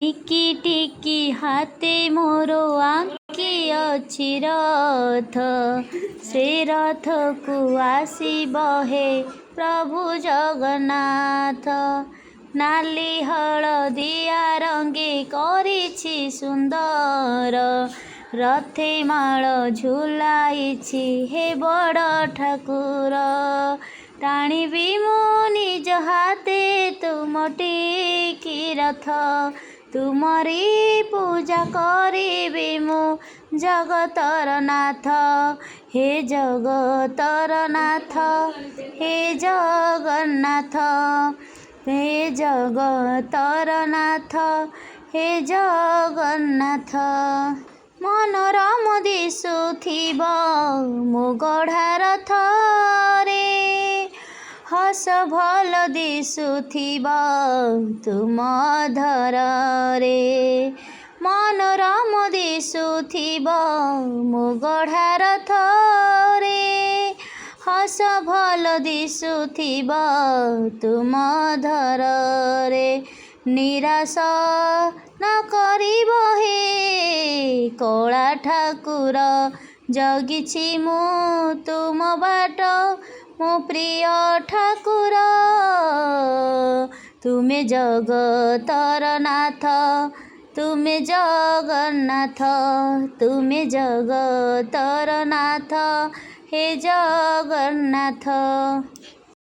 ଟିକି ଟିକି ହାତେ ମୋର ଆଙ୍କି ଅଛି ରଥ, ସେ ରଥକୁ ଆସିବ ହେ ପ୍ରଭୁ ଜଗନ୍ନାଥ। ନାଲି ହଳଦିଆ ରଙ୍ଗେ କରିଛି ସୁନ୍ଦର, ରଥେ ମାଳ ଝୁଲାଇଛି ହେ ବଡ଼ ଠାକୁର। ଟାଣିବି ମୁଁ ନିଜ ହାତେ ତୁମଟି କି ରଥ, ତୁମରି ପୂଜା କରିବି ମୁଁ ଜଗତର ନାଥ। ହେ ଜଗତର ନାଥ, ହେ ଜଗନ୍ନାଥ, ହେ ଜଗତର ନାଥ, ହେ ଜଗନ୍ନାଥ। ମନୋରମ ଦିଶୁଥିବ ମୋ ଗଢ଼ା ରଥରେ, ହସ ଭଲ ଦିଶୁଥିବ ତୁମ ଧରରେ। ମନୋରମ ଦିଶୁଥିବ ମୋ ଗଢ଼ା ରଥରେ, ହସ ଭଲ ଦିଶୁଥିବ ତୁମ ଧରରେ। ନିରାଶ ନ କରିବ ହେ କଳା ଠାକୁର, ଜଗିଛି ମୁଁ ତୁମ ବାଟ ମୋ ପ୍ରିୟ ଠାକୁର। ତୁମେ ଜଗତର ନାଥ, ତୁମେ ଜଗନ୍ନାଥ, ତୁମେ ଜଗତର ନାଥ, ହେ ଜଗନ୍ନାଥ।